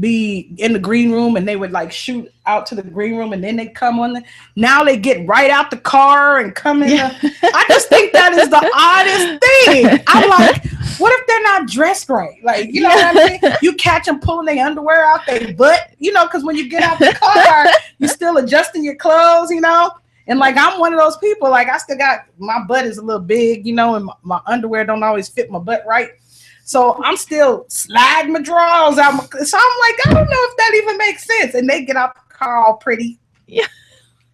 be in the green room and they would like shoot out to the green room and then they come on now they get right out the car and come in I just think that is the oddest thing. I'm like, what if they're not dressed right? Like, you know what I mean? You catch them pulling their underwear out their butt, because when you get out the car, you're still adjusting your clothes, and like I'm one of those people, like I still got, my butt is a little big, and my underwear don't always fit my butt right. So I'm still sliding my drawers out. So I'm like, I don't know if that even makes sense. And they get out the car all pretty. Yeah.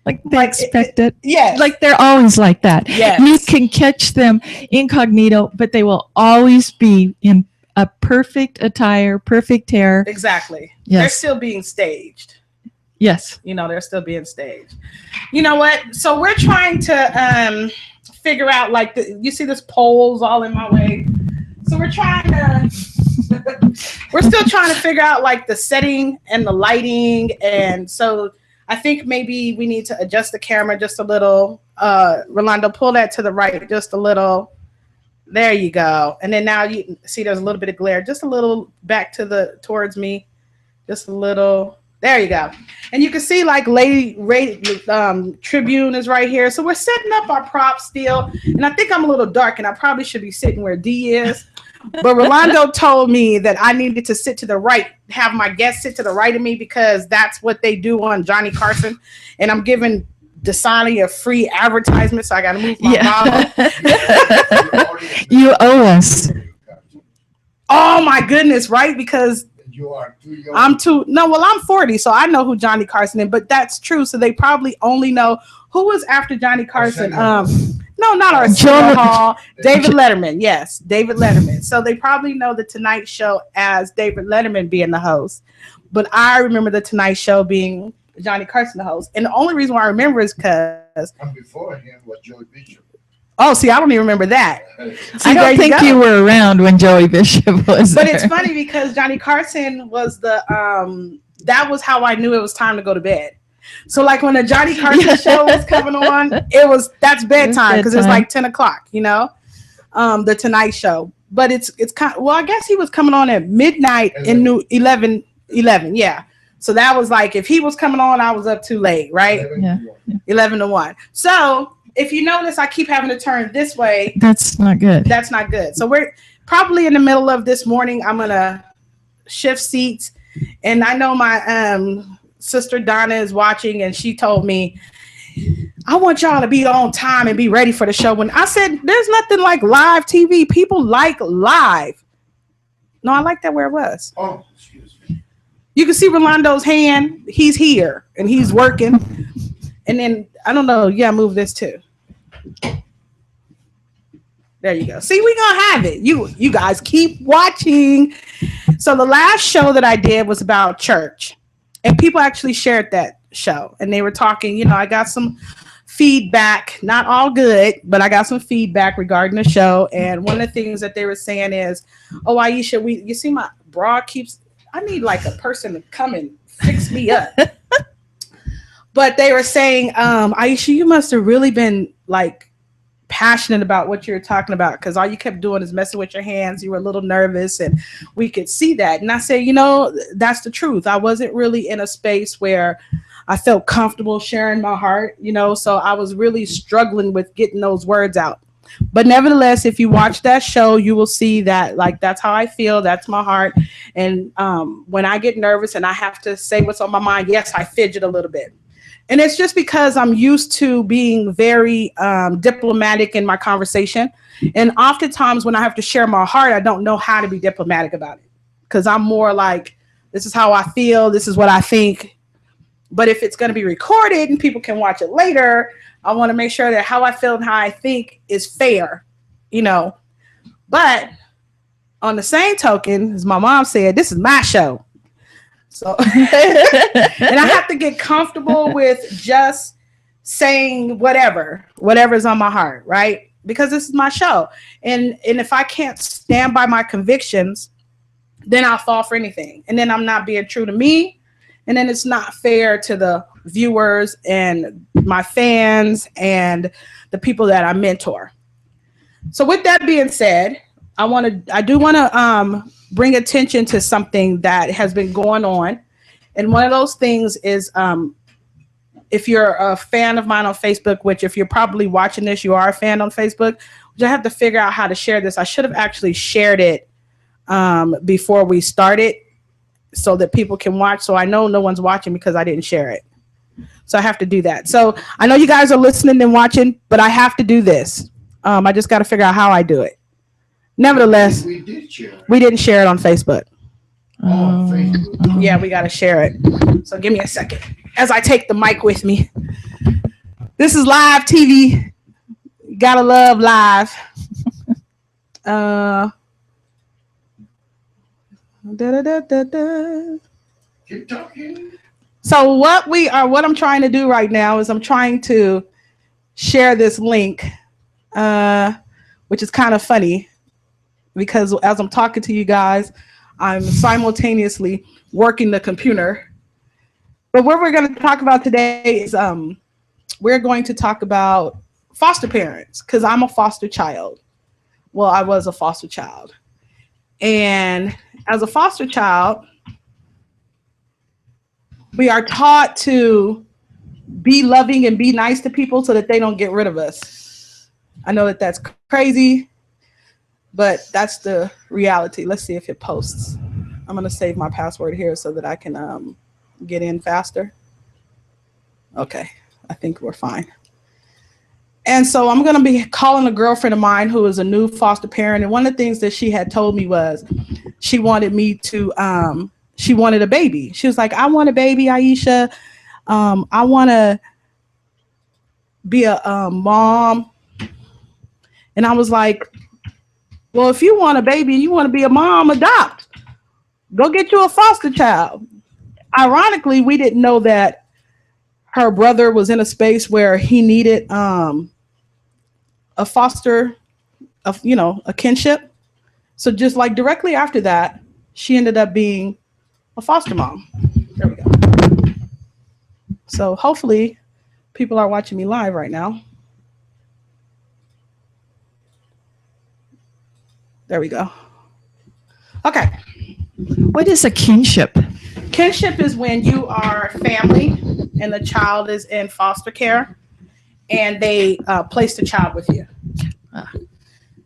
Like they expect it. Yeah. Like they're always like that. Yes. You can catch them incognito, but they will always be in a perfect attire, perfect hair. Exactly. Yes. They're still being staged. Yes. They're still being staged. You know what? So we're trying to figure out, like, you see this poles all in my way. So we're still trying to figure out like the setting and the lighting. And so I think maybe we need to adjust the camera just a little. Rolando, pull that to the right just a little. There you go. And then now you see there's a little bit of glare, just a little back towards me, just a little. There you go. And you can see like Lady Tribune is right here. So we're setting up our props still. And I think I'm a little dark and I probably should be sitting where D is. But Rolando told me that I needed to sit to the right, have my guests sit to the right of me because that's what they do on Johnny Carson. And I'm giving Dasani a free advertisement, so I got to move my mouth. You owe us. Oh my goodness, right? Because you are too young. I'm 40, so I know who Johnny Carson is, but that's true. So they probably only know who was after Johnny Carson. No, not Arsenio Hall. David Letterman. Yes, David Letterman. So they probably know the Tonight Show as David Letterman being the host. But I remember the Tonight Show being Johnny Carson the host. And the only reason why I remember is because... And before him was Joey Bishop. Oh, see, I don't even remember that. See, I don't think you were around when Joey Bishop was But there. it's funny because Johnny Carson was that was how I knew it was time to go to bed. So like when the Johnny Carson show was coming on, that's bedtime because it's like 10 o'clock, the Tonight Show. But it's kind of, well, I guess he was coming on at midnight in 11, yeah. So that was like, if he was coming on, I was up too late, right? 11 to 1. So if you notice, I keep having to turn this way. That's not good. That's not good. So we're probably in the middle of this morning. I'm going to shift seats. And I know my sister Donna is watching, and she told me, I want y'all to be on time and be ready for the show. When I said, there's nothing like live TV. People like live. No, I like that where it was. Oh, excuse me. You can see Rolando's hand. He's here, and he's working. And then, I don't know. Yeah, move this too. There you go. See, we're going to have it. You guys keep watching. So the last show that I did was about church. And people actually shared that show. And they were talking, I got some feedback. Not all good, but I got some feedback regarding the show. And one of the things that they were saying is, oh, A'Esha, you see my bra keeps... I need like a person to come and fix me up. But they were saying, A'Esha, you must have really been like passionate about what you're talking about because all you kept doing is messing with your hands. You were a little nervous and we could see that. And I said, that's the truth. I wasn't really in a space where I felt comfortable sharing my heart, so I was really struggling with getting those words out. But nevertheless, if you watch that show, you will see that like that's how I feel. That's my heart. And when I get nervous and I have to say what's on my mind, yes, I fidget a little bit. And it's just because I'm used to being very diplomatic in my conversation. And oftentimes when I have to share my heart, I don't know how to be diplomatic about it. Because I'm more like, this is how I feel. This is what I think. But if it's going to be recorded and people can watch it later, I want to make sure that how I feel and how I think is fair, But on the same token, as my mom said, this is my show. So, and I have to get comfortable with just saying whatever's on my heart, right? Because this is my show. And if I can't stand by my convictions, then I'll fall for anything. And then I'm not being true to me. And then it's not fair to the viewers and my fans and the people that I mentor. So with that being said, I do want to bring attention to something that has been going on. And one of those things is if you're a fan of mine on Facebook, which if you're probably watching this, you are a fan on Facebook, which I have to figure out how to share this. I should have actually shared it before we started so that people can watch. So I know no one's watching because I didn't share it. So I have to do that. So I know you guys are listening and watching, but I have to do this. I just got to figure out how I do it. Nevertheless, We did share it. we didn't share it on Facebook. On Facebook. Yeah, we got to share it. So give me a second as I take the mic with me. This is live TV. Gotta love live. Keep talking. So what I'm trying to do right now is I'm trying to share this link, which is kind of funny because as I'm talking to you guys, I'm simultaneously working the computer. But what we're going to talk about today is we're going to talk about foster parents because I'm a foster child. Well, I was a foster child. And as a foster child, we are taught to be loving and be nice to people so that they don't get rid of us. I know that that's crazy, but that's the reality. Let's see if it posts. I'm going to save my password here so that I can get in faster. Okay, I think we're fine. And so I'm going to be calling a girlfriend of mine who is a new foster parent. And one of the things that she had told me was she wanted me to, she wanted a baby. She was like, I want a baby, A'Esha. I want to be a mom. And I was like, well, if you want a baby and you want to be a mom, adopt. Go get you a foster child. Ironically, we didn't know that her brother was in a space where he needed a foster, a kinship. So just like directly after that, she ended up being a foster mom. There we go. So hopefully people are watching me live right now. There we go. Okay. What is a kinship? Kinship is when you are family and the child is in foster care and they place the child with you.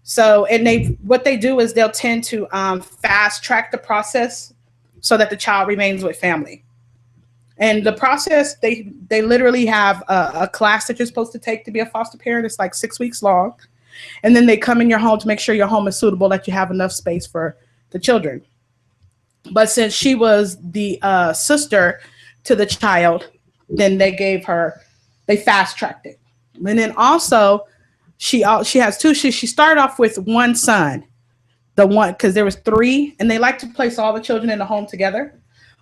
So, and what they do is they'll tend to fast track the process so that the child remains with family. And the process, they literally have a class that you're supposed to take to be a foster parent. It's like 6 weeks long. And then they come in your home to make sure your home is suitable, that you have enough space for the children. But since she was the sister to the child, then they fast tracked it. And then also she has two. She started off with one son, because there was three, and they like to place all the children in the home together.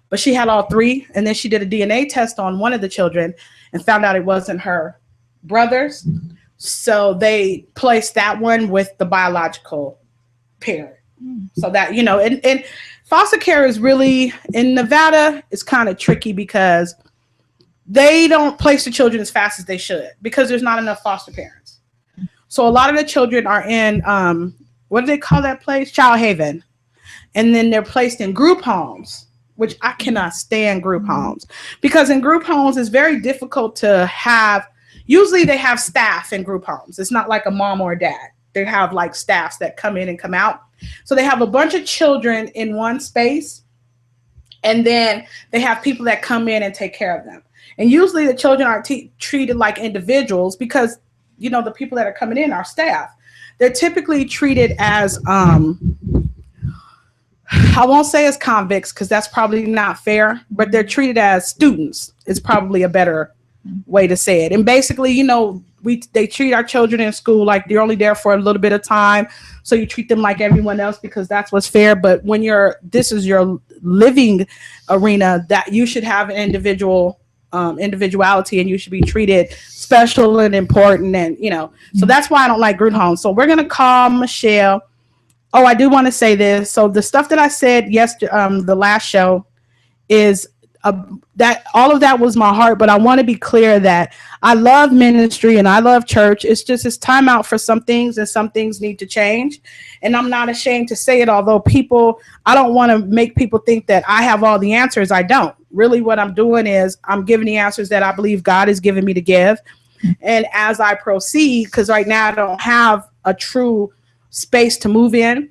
But she had all three, and then she did a DNA test on one of the children and found out it wasn't her brother's. So they placed that one with the biological parent. So that, and foster care is really, in Nevada, it's kind of tricky because they don't place the children as fast as they should because there's not enough foster parents. So a lot of the children are in, what do they call that place? Child haven. And then they're placed in group homes, which I cannot stand group homes because in group homes, it's very difficult to have. Usually they have staff in group homes. It's not like a mom or a dad. They have like staffs that come in and come out. So they have a bunch of children in one space. And then they have people that come in and take care of them. And usually the children aren't treated like individuals because, the people that are coming in are staff. They're typically treated as, I won't say as convicts because that's probably not fair, but they're treated as students. It's probably a better way to say it. And basically, they treat our children in school like they're only there for a little bit of time. So you treat them like everyone else because that's what's fair. But when this is your living arena, that you should have an individuality and you should be treated special and important. And, so that's why I don't like group homes. So we're going to call Michelle. Oh, I do want to say this. So the stuff that I said yesterday, the last show is that all of that was my heart. But I want to be clear that I love ministry and I love church. It's just it's time out for some things, and some things need to change. And I'm not ashamed to say it, although I don't want to make people think that I have all the answers. I don't. Really, what I'm doing is I'm giving the answers that I believe God has given me to give. And as I proceed, because right now I don't have a true space to move in,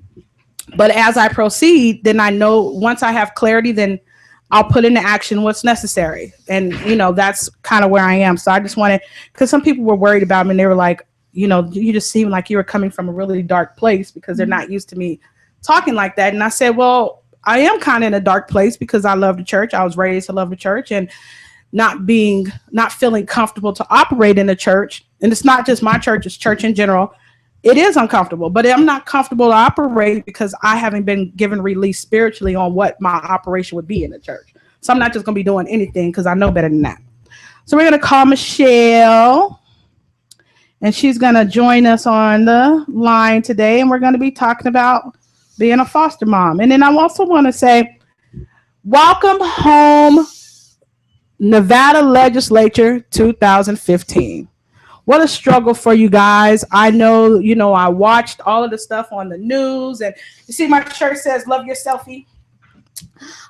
but as I proceed, then I know once I have clarity, then I'll put into action what's necessary. And, that's kind of where I am. So I just wanted, because some people were worried about me and they were like, you just seem like you were coming from a really dark place, because they're not used to me talking like that. And I said, well, I am kind of in a dark place because I love the church. I was raised to love the church, and not feeling comfortable to operate in the church. And it's not just my church, it's church in general. It is uncomfortable, but I'm not comfortable to operate because I haven't been given release spiritually on what my operation would be in the church. So I'm not just going to be doing anything because I know better than that. So we're going to call Michelle, and she's going to join us on the line today. And we're going to be talking about being a foster mom. And then I also want to say, welcome home, Nevada Legislature 2015. What a struggle for you guys. I know, I watched all of the stuff on the news, and you see my shirt says, love your selfie.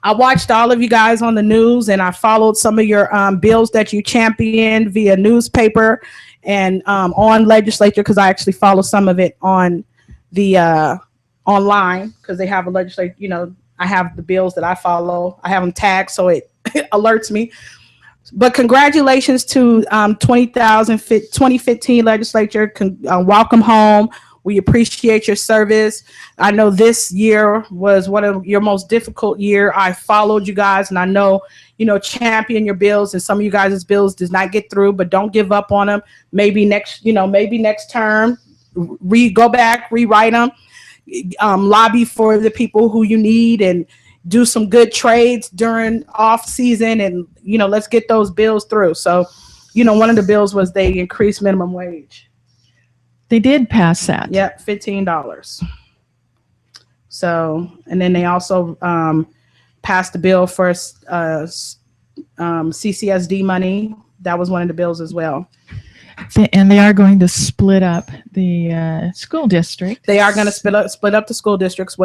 I watched all of you guys on the news, and I followed some of your bills that you championed via newspaper and on legislature, because I actually follow some of it on the online, because they have a legislature, I have the bills that I follow. I have them tagged so it alerts me. But congratulations to 2015 legislature. Welcome home. We appreciate your service. I know this year was one of your most difficult year. I followed you guys, and I know, champion your bills, and some of you guys' bills does not get through, but don't give up on them. Maybe next term, go back, rewrite them, lobby for the people who you need, and do some good trades during off season, and let's get those bills through. So one of the bills was they increased minimum wage. They did pass that. Yep, $15. So, and then they also passed the bill for CCSD money. That was one of the bills as well. And they are going to split up the school district. They are going to split up the school districts,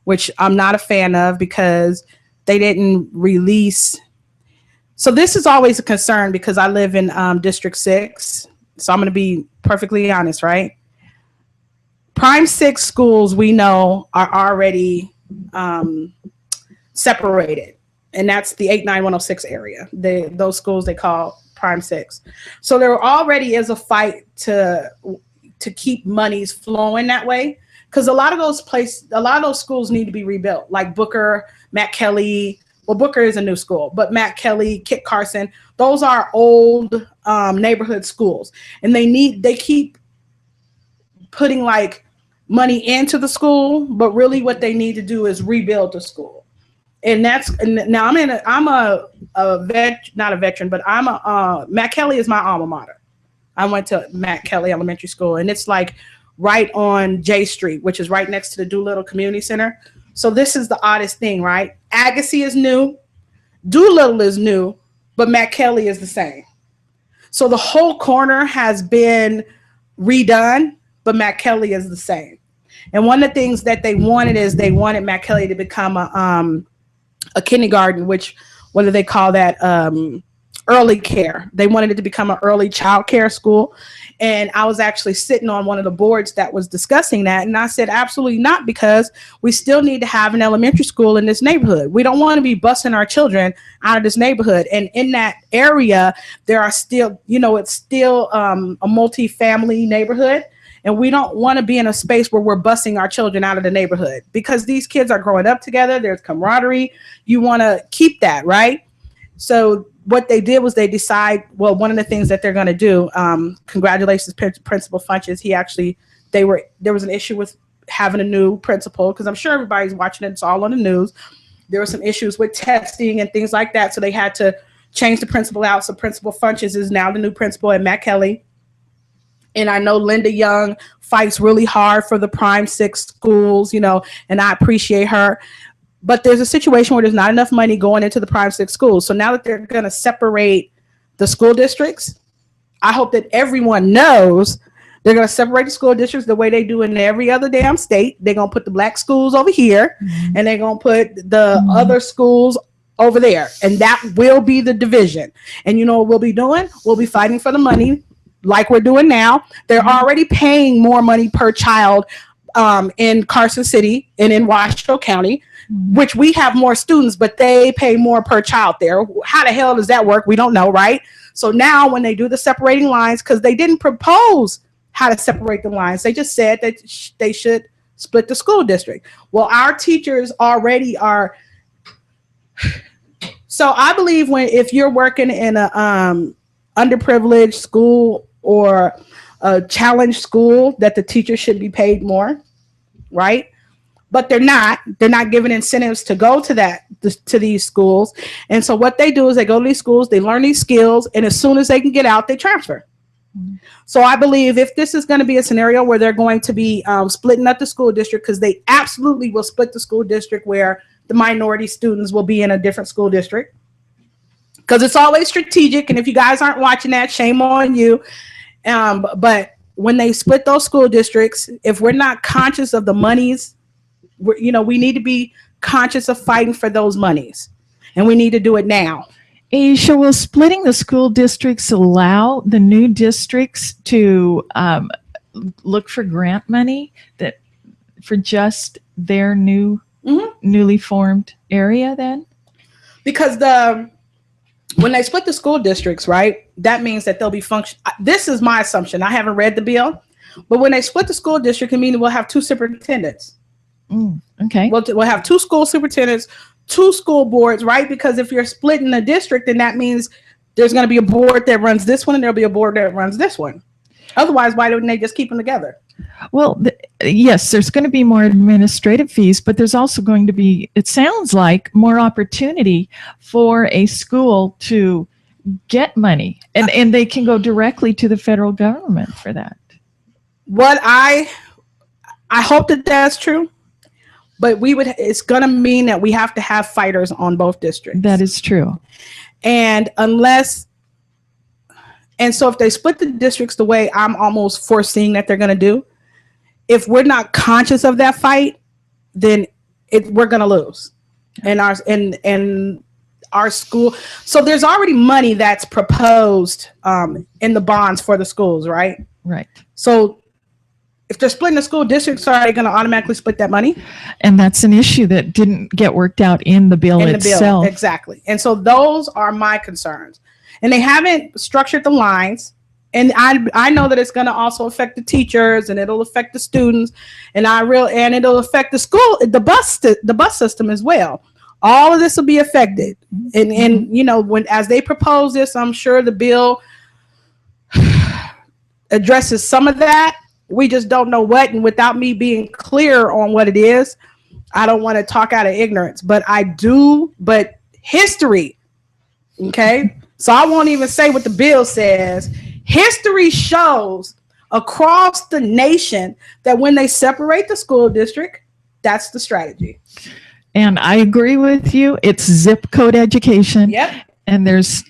which I'm not a fan of, because they didn't release. So this is always a concern, because I live in District 6. So I'm going to be perfectly honest, right? Prime 6 schools, we know, are already separated. And that's the 89106 area. Those schools they call Prime 6. So there already is a fight to keep monies flowing that way. Because a lot of those schools need to be rebuilt, like Booker, Matt Kelly. Well, Booker is a new school, but Matt Kelly, Kit Carson, those are old neighborhood schools, and they keep putting like money into the school, but really what they need to do is rebuild the school. And now I'm a not a veteran, but Matt Kelly is my alma mater. I went to Matt Kelly Elementary School, and it's like right on J Street, which is right next to the Doolittle Community Center. So this is the oddest thing, right? Agassiz is new, Doolittle is new, but Matt Kelly is the same. So the whole corner has been redone, but Matt Kelly is the same. And one of the things that they wanted Matt Kelly to become a kindergarten, which, what do they call that? Early care. They wanted it to become an early child care school. And I was actually sitting on one of the boards that was discussing that. And I said, absolutely not, because we still need to have an elementary school in this neighborhood. We don't want to be busing our children out of this neighborhood. And in that area, there are still, it's still a multi-family neighborhood. And we don't want to be in a space where we're busing our children out of the neighborhood, because these kids are growing up together. There's camaraderie. You want to keep that, right? So what they did was they decide, well, one of the things that they're going to do, congratulations, Principal Funches. There was an issue with having a new principal, because I'm sure everybody's watching it. It's all on the news. There were some issues with testing and things like that. So they had to change the principal out. So Principal Funches is now the new principal at Matt Kelly. And I know Linda Young fights really hard for the Prime 6 schools, and I appreciate her. but there's a situation where there's not enough money going into the private 6 schools. So now that they're going to separate the school districts, I hope that everyone knows they're going to separate the school districts the way they do in every other damn state. They're going to put the black schools over here, and they're going to put the other schools over there. And that will be the division. And you know what we'll be doing? We'll be fighting for the money like we're doing now. They're already paying more money per child in Carson City and in Washoe County, which we have more students, but they pay more per child there. How the hell does that work? We don't know, right? So now when they do the separating lines, because they didn't propose how to separate the lines, they just said that they should split the school district. Well, our teachers already are. So I believe if you're working in a underprivileged school or a challenged school, that the teachers should be paid more, right? But they're not given incentives to go to these schools. And so what they do is they go to these schools, they learn these skills, and as soon as they can get out, they transfer. So I believe if this is going to be a scenario where they're going to be splitting up the school district, because they absolutely will split the school district where the minority students will be in a different school district, because it's always strategic. And if you guys aren't watching that, shame on you. But when they split those school districts, if we're not conscious of the monies, we need to be conscious of fighting for those monies, and we need to do it now. A'Esha, will splitting the school districts allow the new districts to look for grant money for just their newly formed area then? Because when they split the school districts, right, that means that they'll be this is my assumption. I haven't read the bill, but when they split the school district, it means we'll have 2 superintendents. Okay. We'll have 2 school superintendents, 2 school boards, right? Because if you're splitting a district, then that means there's going to be a board that runs this one and there'll be a board that runs this one. Otherwise, why don't they just keep them together? Well, yes, there's going to be more administrative fees, but there's also going to be, it sounds like, more opportunity for a school to get money, and they can go directly to the federal government for that. What I hope that that's true. But it's going to mean that we have to have fighters on both districts. That is true. And so if they split the districts the way I'm almost foreseeing that they're going to do, if we're not conscious of that fight, then we're going to lose. And our school. So there's already money that's proposed in the bonds for the schools, right? Right. So if they're splitting the school districts, are they going to automatically split that money? And that's an issue that didn't get worked out in the bill itself. Exactly. And so those are my concerns. And they haven't structured the lines. And I know that it's going to also affect the teachers, and it'll affect the students, and it'll affect the bus system as well. All of this will be affected. And as they propose this, I'm sure the bill addresses some of that. We just don't know what, and without me being clear on what it is, I don't want to talk out of ignorance, but but history, okay? So I won't even say what the bill says. History shows across the nation that when they separate the school district, that's the strategy. And I agree with you. It's zip code education. Yep. And there's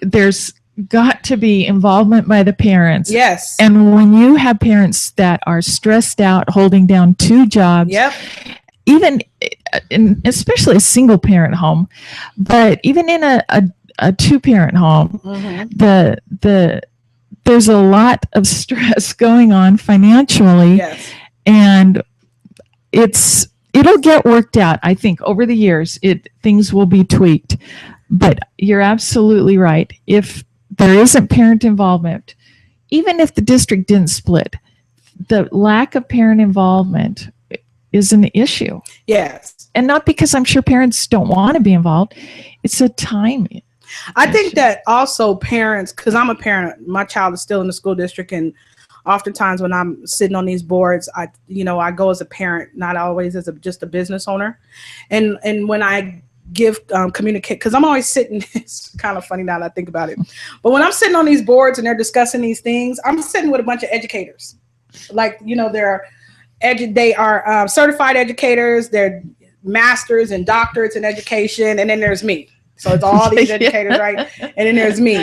got to be involvement by the parents. Yes. And when you have parents that are stressed out, holding down 2 jobs, yep, even especially a single parent home, but even in a 2-parent home, there's a lot of stress going on financially. yes, and it'll get worked out. I think over the years, things will be tweaked. But you're absolutely right. If there isn't parent involvement, even if the district didn't split, the lack of parent involvement is an issue. yes. And not because I'm sure parents don't want to be involved. It's a time. I think that also parents, because I'm a parent, my child is still in the school district, and oftentimes when I'm sitting on these boards, I go as a parent, not always as just a business owner. And when I give communicate, because I'm always sitting, it's kind of funny now that I think about it, but when I'm sitting on these boards and they're discussing these things, I'm sitting with a bunch of educators. Like, they are certified educators. masters and doctorates in education, and then there's me. So it's all these educators, right? And then there's me,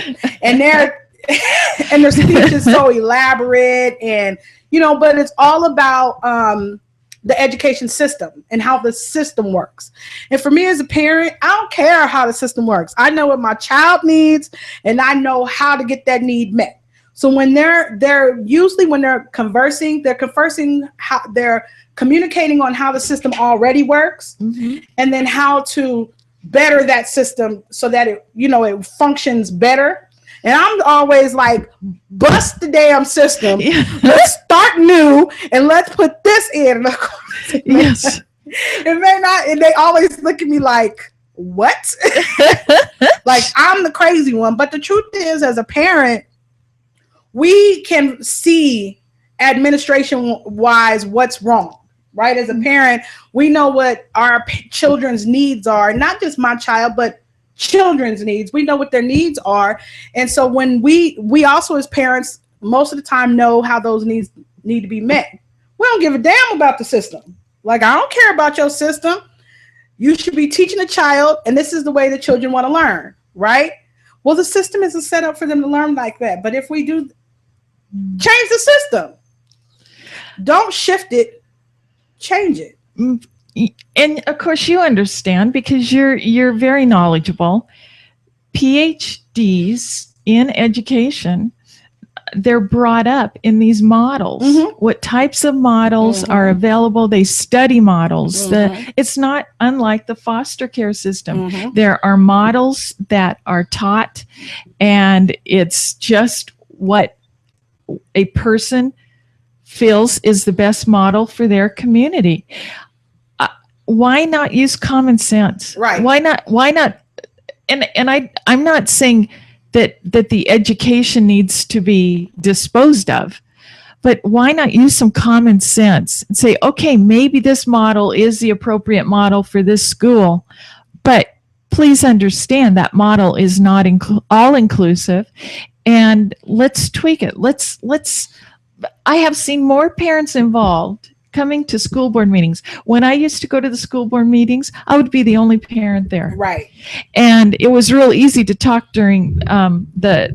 and and their speech is so elaborate, and but it's all about the education system and how the system works. And for me as a parent, I don't care how the system works. I know what my child needs, and I know how to get that need met. So when they're usually when they're conversing how they're communicating on how the system already works, and then how to better that system so that it functions better. And I'm always like, bust the damn system. Yeah. Let's start new and let's put this in. Yes. It may not, and they always look at me like, what? Like I'm the crazy one. But the truth is, as a parent, we can see administration-wise what's wrong. Right? As a parent, we know what our children's needs are, not just my child, but children's needs. We know what their needs are. And so when we also as parents, most of the time know how those needs need to be met. We don't give a damn about the system. Like, I don't care about your system. You should be teaching a child, and this is the way the children want to learn, right? Well, the system isn't set up for them to learn like that. But if we do change the system, don't shift it, change it. And of course you understand because you're very knowledgeable. PhDs in education, they're brought up in these models. What types of models are available? They study models. It's not unlike the foster care system. There are models that are taught, and it's just what a person feels is the best model for their community. Why not use common sense? Right. Why not? And I'm not saying that the education needs to be disposed of, but why not use some common sense and say, okay, maybe this model is the appropriate model for this school, but please understand that model is not all inclusive, and let's tweak it. I have seen more parents involved coming to school board meetings. When I used to go to the school board meetings, I would be the only parent there. Right. And it was real easy to talk during the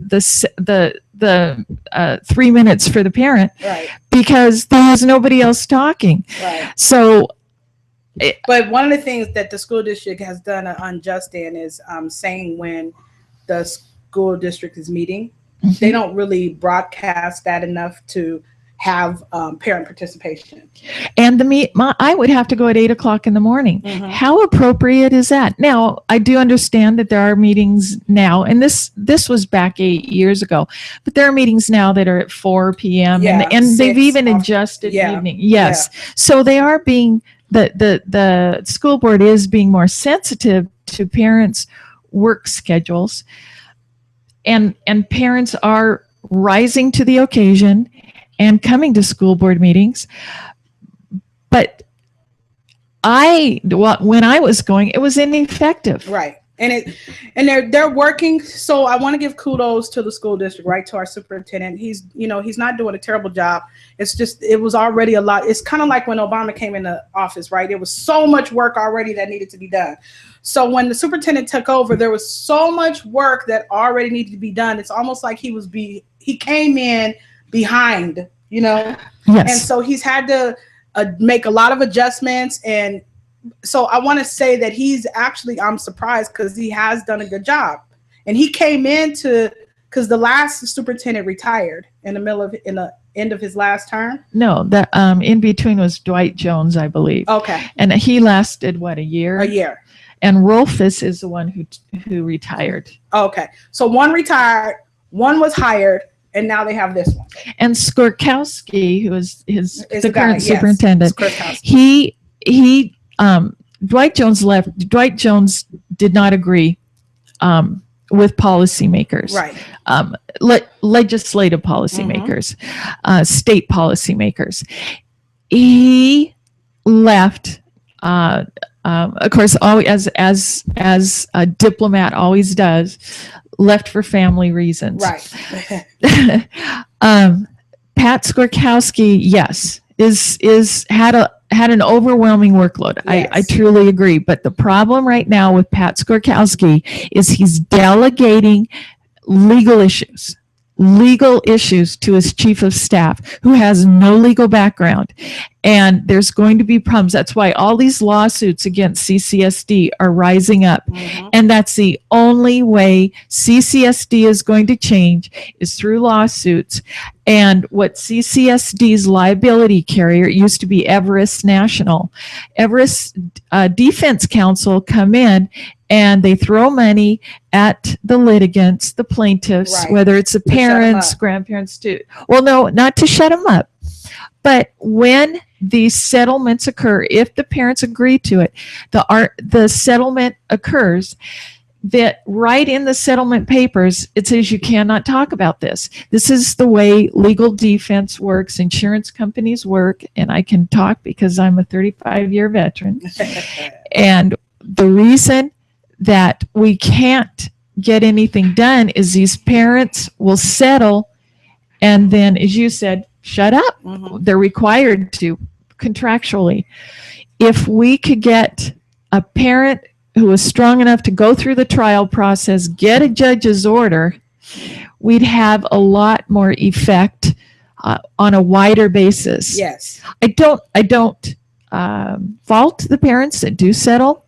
3 minutes for the parent, right, because there was nobody else talking. Right. So, but one of the things that the school district has done unjust in is saying when the school district is meeting, they don't really broadcast that enough to have parent participation. And I would have to go at 8:00 in the morning. How appropriate is that? Now, I do understand that there are meetings now, and this was back 8 years ago, but there are meetings now that are at 4 p.m. and they've even adjusted evening. Yes. Yeah. So they are being, the school board is being more sensitive to parents' work schedules, and parents are rising to the occasion and coming to school board meetings. But when I was going, it was ineffective. Right. And they're working. So I want to give kudos to the school district, right, to our superintendent. He's not doing a terrible job. It's just, it was already a lot. It's kind of like when Obama came into office, right? There was so much work already that needed to be done. So when the superintendent took over, there was so much work that already needed to be done. It's almost like he came in behind, Yes. And so he's had to make a lot of adjustments. And so I want to say that I'm surprised because he has done a good job. And he came because the last superintendent retired in the end of his last term. No, that in between was Dwight Jones, I believe. Okay. And he lasted a year? A year. And Rolfus is the one who retired. Okay. So one retired, one was hired, and now they have this one. And Skorkowski, who is the current superintendent, he Dwight Jones left. Dwight Jones did not agree with policymakers, right? Legislative policymakers, state policymakers. He left. Of course, always, as a diplomat always does, left for family reasons. Right. Pat Skorkowski, yes, had an overwhelming workload. Yes. I truly agree. But the problem right now with Pat Skorkowski is he's delegating legal issues to his chief of staff who has no legal background. And there's going to be problems. That's why all these lawsuits against CCSD are rising up. Mhm. And that's the only way CCSD is going to change is through lawsuits. And what CCSD's liability carrier, it used to be Everest National, Everest Defense Counsel come in and they throw money at the litigants, the plaintiffs, Right. whether it's the To shut 'em parents, up. grandparents, too. Well, no, not to shut them up. But when these settlements occur, if the parents agree to it, the settlement occurs, that right in the settlement papers, it says you cannot talk about this. This is the way legal defense works, insurance companies work, and I can talk because I'm a 35-year veteran. And the reason that we can't get anything done is these parents will settle and then, as you said, shut up. Mhm. They're required to contractually. If we could get a parent who is strong enough to go through the trial process, get a judge's order, we'd have a lot more effect on a wider basis. Yes. I don't fault the parents that do settle,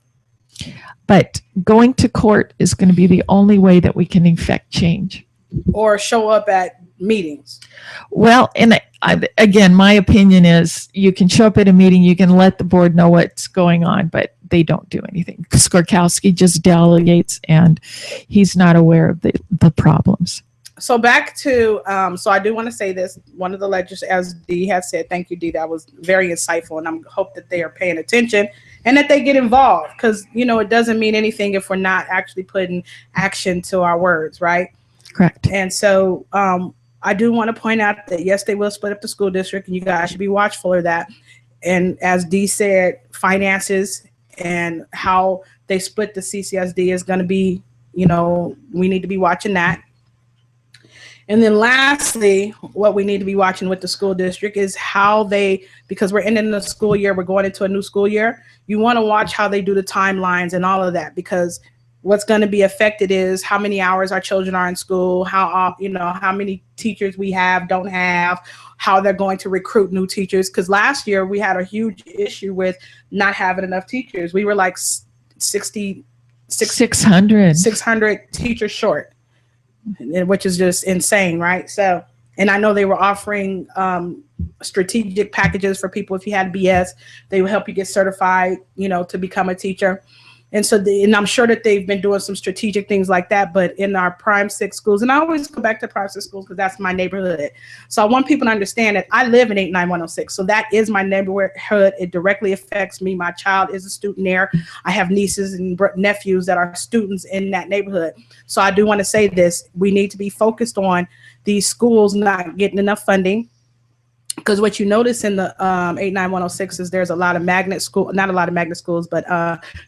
but going to court is going to be the only way that we can effect change. Or show up at meetings. Well, and again, my opinion is you can show up at a meeting, you can let the board know what's going on, but they don't do anything. Skorkowski just delegates, and he's not aware of the problems. So back to, so I do want to say this. One of the legislators, as Dee has said, thank you, Dee, that was very insightful, and I hope that they are paying attention and that they get involved, because, you know, it doesn't mean anything if we're not actually putting action to our words, right? Correct. And so I do want to point out that, yes, they will split up the school district, and you guys should be watchful of that. And as Dee said, finances and how they split the CCSD is going to be, you know, we need to be watching that. And then lastly, what we need to be watching with the school district is how they, because we're ending the school year, we're going into a new school year, you want to watch how they do the timelines and all of that, because what's going to be affected is how many hours our children are in school, how, you know, how many teachers we have, don't have, how they're going to recruit new teachers. Because last year we had a huge issue with not having enough teachers. We were like 600 teachers short, which is just insane, right? So, and I know they were offering strategic packages for people. If you had BS, they would help you get certified, you know, to become a teacher. And so, and I'm sure that they've been doing some strategic things like that, but in our prime 6 schools, and I always go back to prime 6 schools because that's my neighborhood. So I want people to understand that I live in 89106. So that is my neighborhood. It directly affects me. My child is a student there. I have nieces and nephews that are students in that neighborhood. So I do want to say this. We need to be focused on these schools not getting enough funding. Because what you notice in the 89106 is there's a lot of magnet school, not a lot of magnet schools, but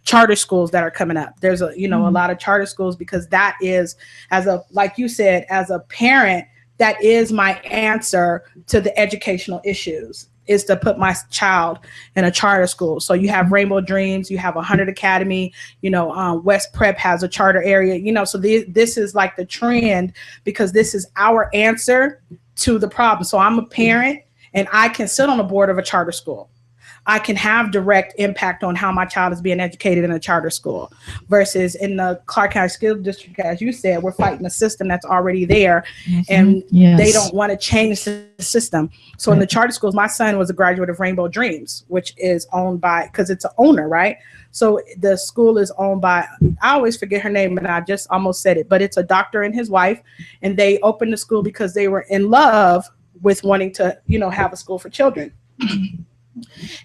charter schools that are coming up. There's a, you know, a lot of charter schools, because that is, as a, like you said, as a parent, that is my answer to the educational issues, is to put my child in a charter school. So you have Rainbow Dreams, you have 100 Academy, you know, West Prep has a charter area, you know, so this is like the trend, because this is our answer to the problem. So I'm a parent, and I can sit on the board of a charter school. I can have direct impact on how my child is being educated in a charter school, versus in the Clark County School District, as you said, we're fighting a system that's already there, and they don't want to change the system. So in the charter schools, my son was a graduate of Rainbow Dreams, which is owned by, because it's an owner, right? So the school is owned by, I always forget her name, and I just almost said it, but it's a doctor and his wife, and they opened the school because they were in love with wanting to, you know, have a school for children.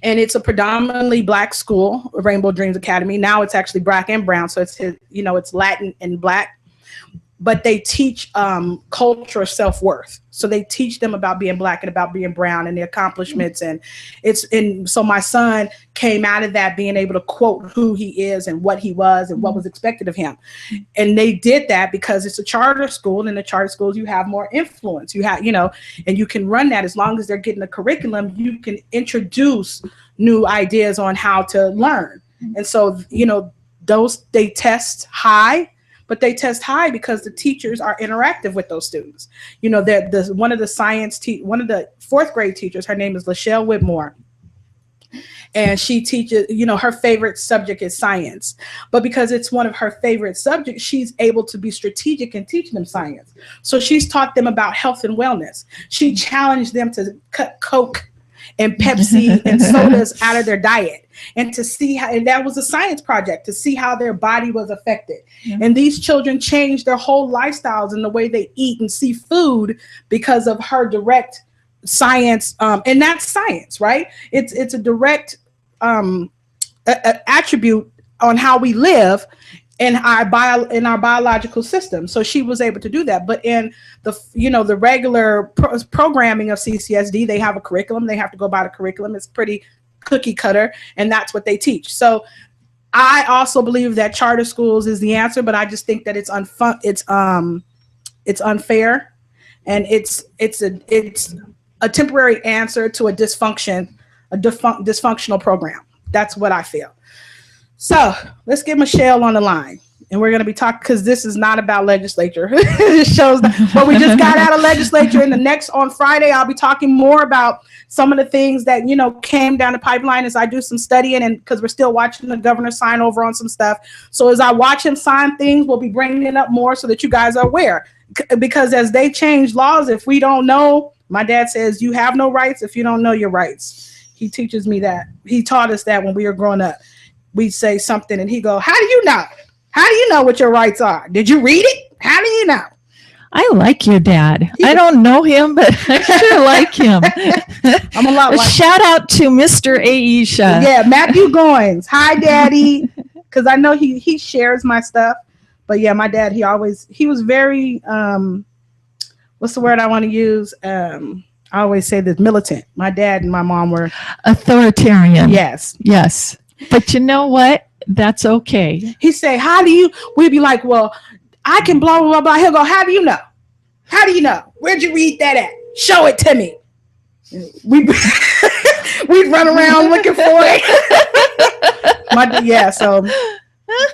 And it's a predominantly Black school, Rainbow Dreams Academy. Now it's actually Black and brown. So it's, you know, it's Latin and Black. but they teach cultural self-worth. So they teach them about being Black and about being brown and the accomplishments. And so my son came out of that being able to quote who he is and what he was and what was expected of him. And they did that because it's a charter school, and in the charter schools you have more influence. You have, and you can run that as long as they're getting a curriculum. You can introduce new ideas on how to learn. And so, they test high, but they test high because the teachers are interactive with those students. One of the fourth grade teachers, her name is Lachelle Whitmore, and she teaches, her favorite subject is science, but because it's one of her favorite subjects, she's able to be strategic in teaching them science. So she's taught them about health and wellness. She challenged them to cut Coke and Pepsi and sodas out of their diet, and to see how, and that was a science project, to see how their body was affected. Yeah. And these children changed their whole lifestyles and the way they eat and see food because of her direct science. And that's science, right? It's a direct attribute on how we live in our biological system. So she was able to do that. But in the regular programming of CCSD, they have a curriculum. They have to go by the curriculum. It's pretty cookie cutter, and that's what they teach. So I also believe that charter schools is the answer, but I just think that it's unfair, and it's a temporary answer to a dysfunctional program. That's what I feel. So let's get Michelle on the line, and we're going to be talking, because this is not about legislature. It shows that we just got out of legislature. And on Friday, I'll be talking more about some of the things that, came down the pipeline as I do some studying, and because we're still watching the governor sign over on some stuff. So as I watch him sign things, we'll be bringing it up more so that you guys are aware, because as they change laws, if we don't know, my dad says you have no rights if you don't know your rights. He teaches me that. He taught us that when we were growing up. We'd say something and he'd go, how do you know? How do you know what your rights are? Did you read it? How do you know? I like your dad. I don't know him, but I sure like him. I'm a lot like Shout out to Mr. A'Esha. Yeah, Matthew Goins. Hi, Daddy. Because I know he shares my stuff. But yeah, my dad, he was very, what's the word I want to use? I always say this, militant. My dad and my mom were authoritarian. Yes. Yes. But you know what? That's okay. He say, we'd be like, well, I can blah, blah, blah. He'll go, how do you know? How do you know? Where'd you read that at? Show it to me. We'd run around looking for it.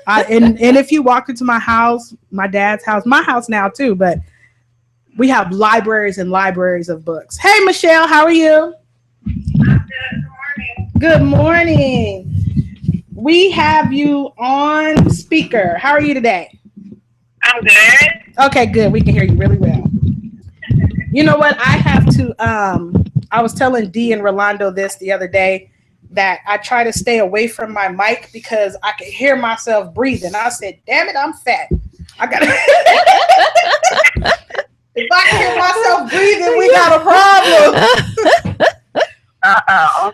And if you walk into my house, my dad's house, my house now too, but we have libraries and libraries of books. Hey, Michelle, how are you? I'm good. Good morning. We have you on speaker. How are you today? I'm good. Okay, good. We can hear you really well. You know what? I have to, I was telling Dee and Rolando this the other day, that I try to stay away from my mic because I could hear myself breathing. I said, damn it, I'm fat. I got if I can hear myself breathing, we got a problem. Uh-oh.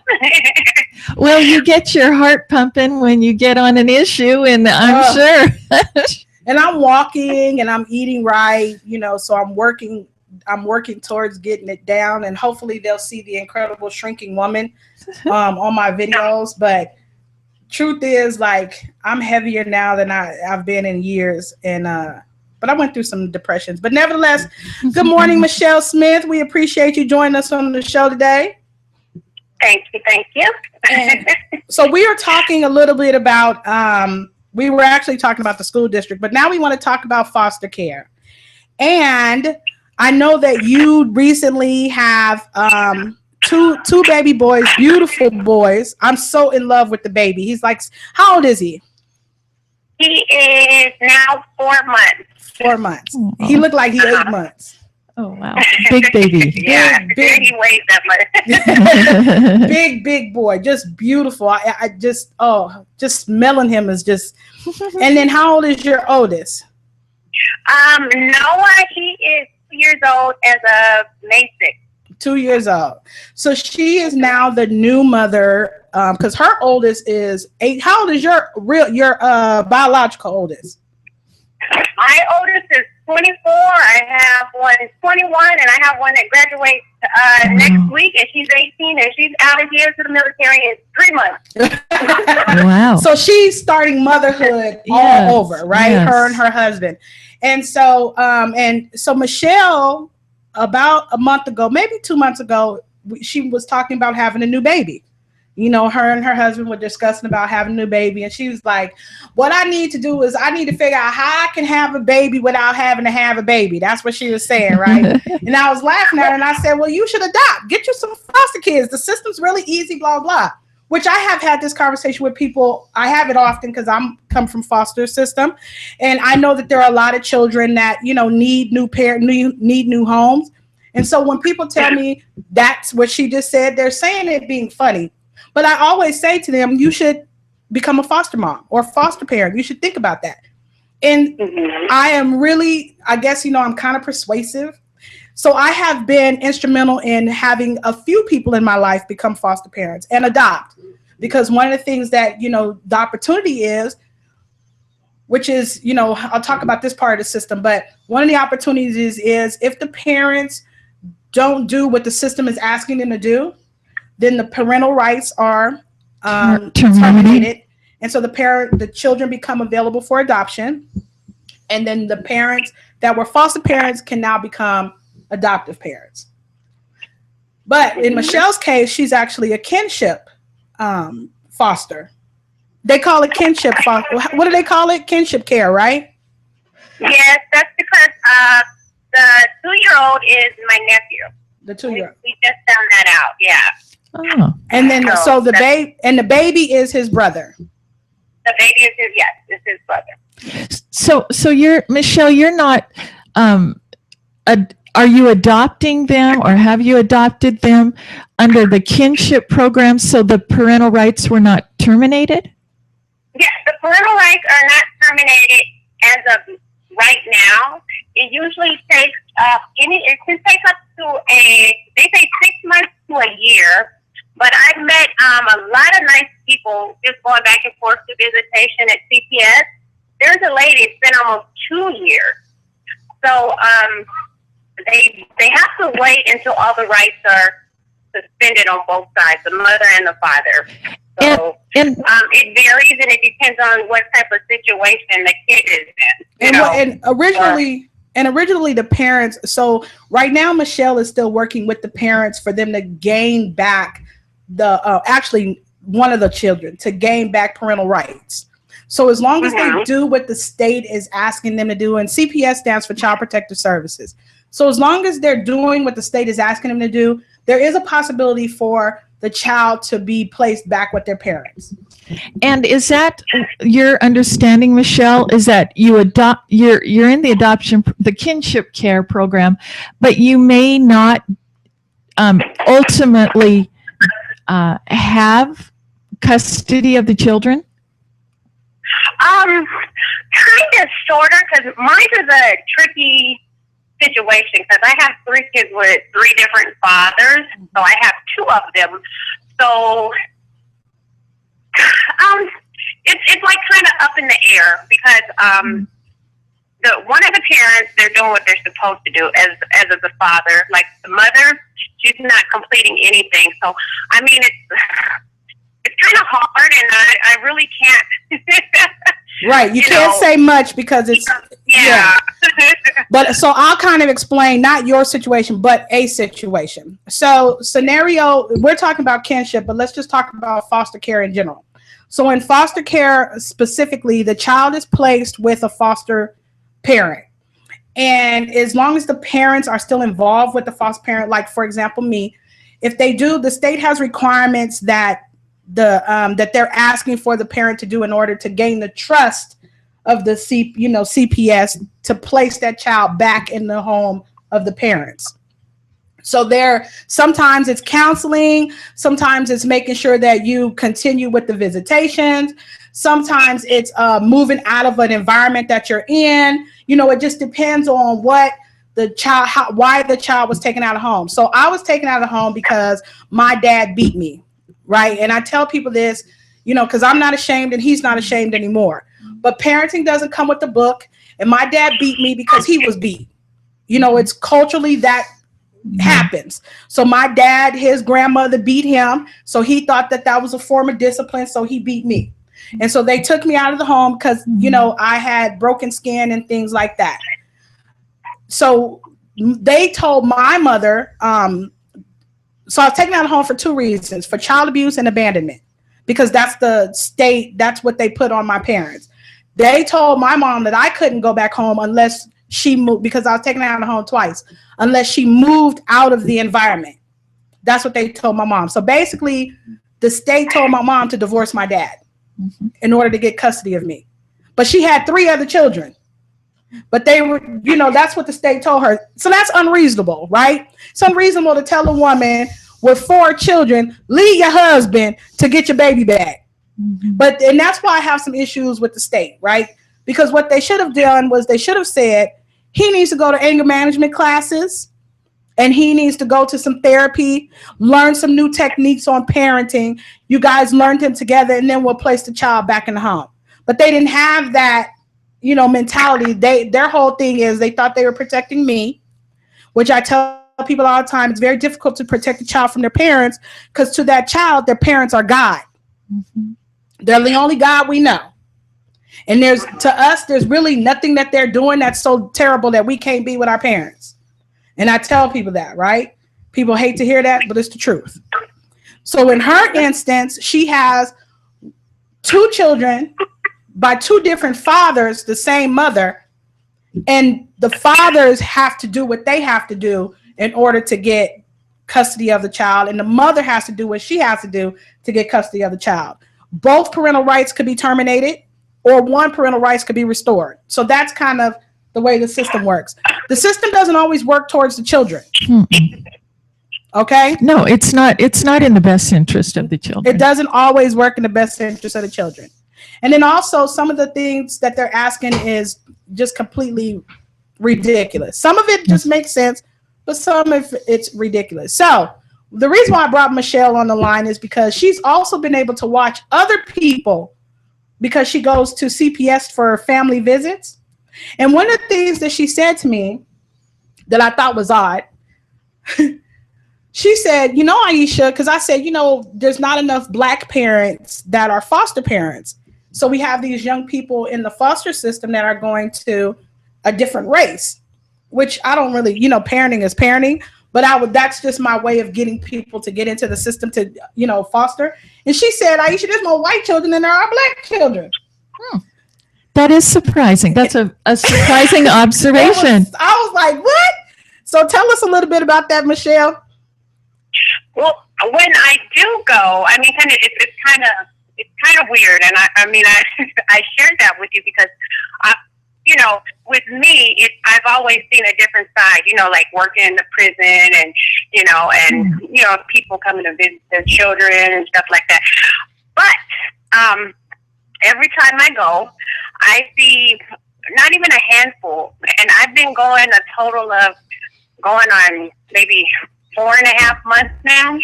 Well, you get your heart pumping when you get on an issue, and I'm sure. And I'm walking and I'm eating right, so I'm working towards getting it down, and hopefully they'll see the incredible shrinking woman on my videos. But truth is, like, I'm heavier now than I've been in years, and but I went through some depressions. But nevertheless, good morning, Michelle Smith. We appreciate you joining us on the show today. Thank you. And so we are talking a little bit about, we were actually talking about the school district, but now we want to talk about foster care. And I know that you recently have two baby boys, beautiful boys. I'm so in love with the baby. He's like, how old is he? He is now 4 months. 4 months. Oh. He looked like he 8 months. Oh, wow. Big baby. Yeah, big. He weighs that much. big boy. Just beautiful. I just smelling him is just. And then how old is your oldest? Noah, he is 2 years old as of May 6th. 2 years old. So she is now the new mother, because her oldest is 8. How old is your biological oldest? My oldest is 24. I have one 21, and I have one that graduates next week, and she's 18, and she's out of here to the military in 3 months. Wow. So she's starting motherhood Yes, all over, right? yes. Her and her husband. And so Michelle, about a month ago, maybe 2 months ago, she was talking about having a new baby. You know, her and her husband were discussing about having a new baby. And she was like, what I need to do is I need to figure out how I can have a baby without having to have a baby. That's what she was saying, right? And I was laughing at her and I said, well, you should adopt. Get you some foster kids. The system's really easy, blah, blah. Which I have had this conversation with people. I have it often because I'm come from foster system. And I know that there are a lot of children that, you know, need new homes. And so when people tell me that's what she just said, they're saying it being funny. But I always say to them, you should become a foster mom or foster parent. You should think about that. And I am really, I guess, you know, I'm kind of persuasive. So I have been instrumental in having a few people in my life become foster parents and adopt. Because one of the things that, you know, the opportunity is, which is, you know, I'll talk about this part of the system, but one of the opportunities is if the parents don't do what the system is asking them to do, then the parental rights are terminated. And so the children become available for adoption. And then the parents that were foster parents can now become adoptive parents. But in Michelle's case, she's actually a kinship foster. They call it kinship foster. What do they call it? Kinship care, right? Yes, that's because the 2-year-old is my nephew. The 2-year-old. We just found that out. Yeah. Oh. And then so the baby is his brother. The baby is his brother. So you're Michelle, you're not are you adopting them or have you adopted them under the kinship program so the parental rights were not terminated? Yes, the parental rights are not terminated as of right now. It usually takes it can take up to they say 6 months to a year. But I've met a lot of nice people just going back and forth to visitation at CPS. There's a lady, it's been almost 2 years. So they have to wait until all the rights are suspended on both sides, the mother and the father. So it varies and it depends on what type of situation the kid is in. And originally the parents, so right now Michelle is still working with the parents for them to gain back actually one of the children to gain back parental rights. So as long as they do what the state is asking them to do, and CPS stands for Child Protective Services. So as long as they're doing what the state is asking them to do, there is a possibility for the child to be placed back with their parents. And is that your understanding, Michelle, is that you're in the kinship care program, but you may not ultimately have custody of the children? Kind of, sort of, because mine is a tricky situation because I have 3 kids with 3 different fathers, so I have 2 of them. So it's like kind of up in the air because one of the parents, they're doing what they're supposed to do as the father. Like the mother, she's not completing anything. So I mean, it's kind of hard, and I really can't. Right, you can't say much because it's yeah. But so I'll kind of explain not your situation, but a situation. So scenario, we're talking about kinship, but let's just talk about foster care in general. So in foster care specifically, the child is placed with a foster parent. And as long as the parents are still involved with the foster parent, like for example, me, if they do, the state has requirements that that they're asking for the parent to do in order to gain the trust of the CPS to place that child back in the home of the parents. So sometimes it's counseling, sometimes it's making sure that you continue with the visitations, sometimes it's moving out of an environment that you're in. It just depends on what the child, why the child was taken out of home. So I was taken out of home because my dad beat me. Right. And I tell people this, because I'm not ashamed and he's not ashamed anymore. But parenting doesn't come with the book. And my dad beat me because he was beat. You know, it's culturally that happens. So my dad, his grandmother beat him. So he thought that that was a form of discipline. So he beat me. And so they took me out of the home because, you know, I had broken skin and things like that. So they told my mother, so I was taken out of home for two reasons, for child abuse and abandonment, because that's the state, that's what they put on my parents. They told my mom that I couldn't go back home unless she moved, because I was taken out of home twice, unless she moved out of the environment. That's what they told my mom. So basically, the state told my mom to divorce my dad in order to get custody of me. But she had 3 other children. But they were, you know, that's what the state told her. So that's unreasonable, right? It's unreasonable to tell a woman with 4 children, leave your husband to get your baby back. But, and that's why I have some issues with the state, right? Because what they should have done was they should have said, he needs to go to anger management classes, and he needs to go to some therapy, learn some new techniques on parenting. You guys learned them together, and then we'll place the child back in the home. But they didn't have that, you know, mentality. Their whole thing is they thought they were protecting me, which I tell people all the time, it's very difficult to protect a child from their parents, because to that child, their parents are God. They're the only God we know. And to us, there's really nothing that they're doing that's so terrible that we can't be with our parents. And I tell people that, right? People hate to hear that, but it's the truth. So in her instance, she has 2 children by 2 different fathers, the same mother, and the fathers have to do what they have to do in order to get custody of the child, and the mother has to do what she has to do to get custody of the child. Both parental rights could be terminated, or one parental rights could be restored. So that's kind of the way the system works. The system doesn't always work towards the children. Okay? No, it's not. It's not in the best interest of the children. It doesn't always work in the best interest of the children. And then also some of the things that they're asking is just completely ridiculous. Some of it just makes sense, but some of it's ridiculous. So the reason why I brought Michelle on the line is because she's also been able to watch other people, because she goes to CPS for family visits. And one of the things that she said to me that I thought was odd, she said, you know, A'Esha, because I said, you know, there's not enough Black parents that are foster parents. So we have these young people in the foster system that are going to a different race, which I don't really, you know, parenting is parenting, but that's just my way of getting people to get into the system to, you know, foster. And she said, A'Esha, there's more white children than there are Black children. That is surprising. That's a surprising observation. I was like, what? So tell us a little bit about that, Michelle. Well, when I do go, I mean, it's kind of weird, and I mean, I shared that with you because, you know, with me, I've always seen a different side. You know, like working in the prison, and you know, people coming to visit their children and stuff like that. But every time I go, I see not even a handful, and I've been going a total of going on maybe 4.5 months now,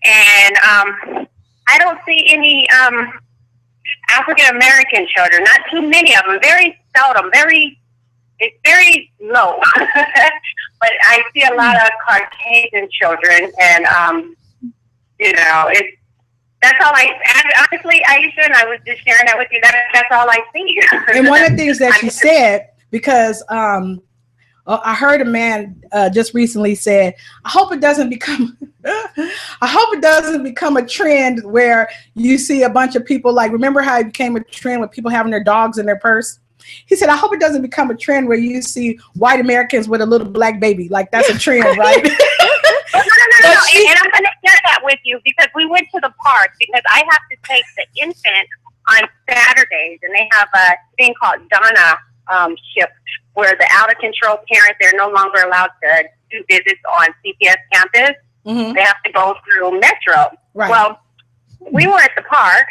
and I don't see any African American children. Not too many of them. Very seldom. It's very low. But I see a lot of Caucasian children, and you know, that's all honestly, A'Esha, and I was just sharing that with you. That's all I see. And one of the things that she said, because I heard a man just recently said, I hope it doesn't become a trend where you see a bunch of people, like, remember how it became a trend with people having their dogs in their purse? He said, I hope it doesn't become a trend where you see white Americans with a little Black baby. Like, that's a trend, right? No. And I'm going to share that with you because we went to the park because I have to take the infant on Saturdays, and they have a thing called Donna ship, where the out-of-control parents, they're no longer allowed to do visits on CPS campus. They have to go through Metro. Right. Well, we were at the park,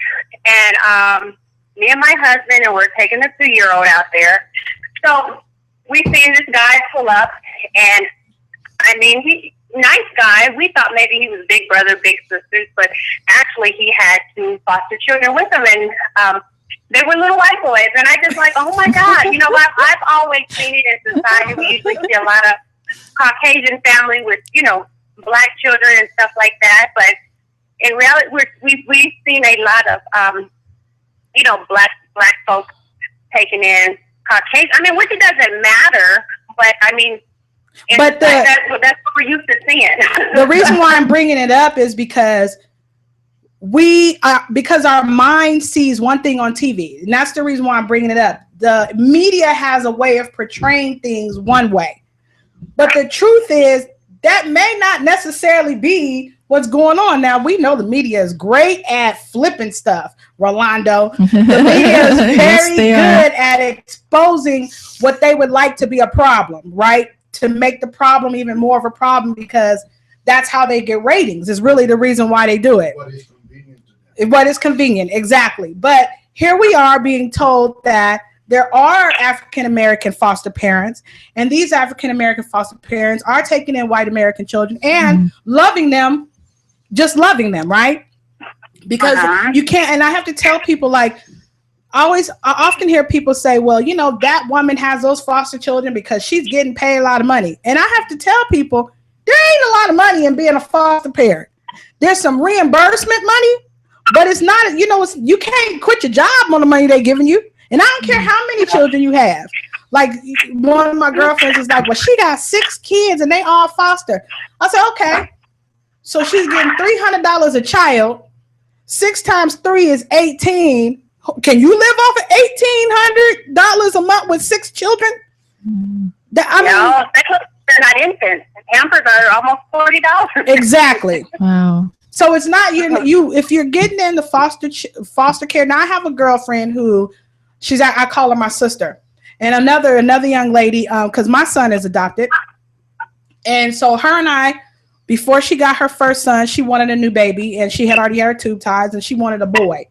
and me and my husband, and we're taking the 2-year-old out there. So we see this guy pull up, and I mean, nice guy. We thought maybe he was big brother, big sisters, but actually he had 2 foster children with him, and They were little white boys, and I just like, oh my God, you know what? I've always seen it in society. We usually see a lot of Caucasian family with, you know, black children and stuff like that. But in reality, we've seen a lot of, you know, black folks taking in Caucasian. I mean, which it doesn't matter, but I mean, but that's what we're used to seeing. The reason why I'm bringing it up is because because our mind sees one thing on TV, and that's the reason why I'm bringing it up. The media has a way of portraying things one way, but the truth is that may not necessarily be what's going on. Now, we know the media is great at flipping stuff, Rolando. The media is very good at exposing what they would like to be a problem, right? To make the problem even more of a problem, because that's how they get ratings. Is really the reason why they do it. What is convenient, exactly. But here we are being told that there are African American foster parents, and these African American foster parents are taking in white American children and loving them, just loving them, right? Because you can't, and I have to tell people, like, I often hear people say, well, you know, that woman has those foster children because she's getting paid a lot of money. And I have to tell people, there ain't a lot of money in being a foster parent. There's some reimbursement money, but it's not, you know, you can't quit your job on the money they're giving you. And I don't care how many children you have. Like, one of my girlfriends is like, well, she got 6 kids and they all foster. I said, okay. So she's getting $300 a child. 6 times 3 is 18. Can you live off of $1,800 a month with 6 children? They're not infants. Hampers are almost $40. Exactly. Wow. So it's not you if you're getting into foster care. Now I have a girlfriend who I call her my sister, and another young lady, because my son is adopted, and so her and I, before she got her first son, she wanted a new baby, and she had already had her tube ties, and she wanted a boy.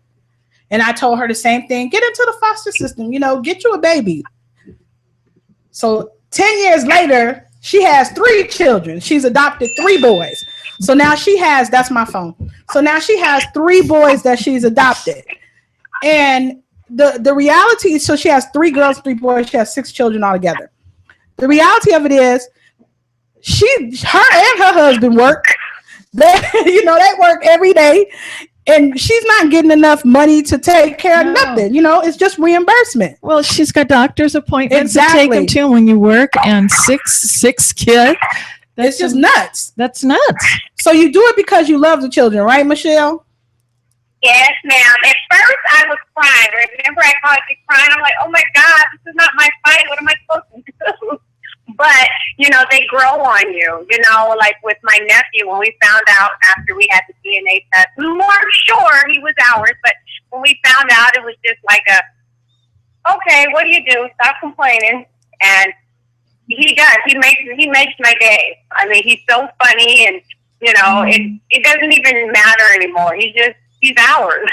And I told her the same thing: get into the foster system, you know, get you a baby. So 10 years later, she has 3 children. She's adopted 3 boys. So now that's my phone. So now she has 3 boys that she's adopted. And the reality, so she has 3 girls, 3 boys. She has 6 children altogether. The reality of it is her and her husband work. They work every day. And she's not getting enough money to take care of nothing. You know, it's just reimbursement. Well, she's got doctor's appointments to take them to when you work, and six kids. It's just nuts. That's nuts. So you do it because you love the children, right, Michelle? Yes, ma'am. At first, I was crying. Remember, I called you crying. I'm like, oh my God, this is not my fight. What am I supposed to do? But, you know, they grow on you. You know, like with my nephew, when we found out after we had the DNA test, we weren't sure he was ours, but when we found out, it was just like okay, what do you do? Stop complaining. And he does. He makes my day. I mean, he's so funny, and, you know, it doesn't even matter anymore. He's ours.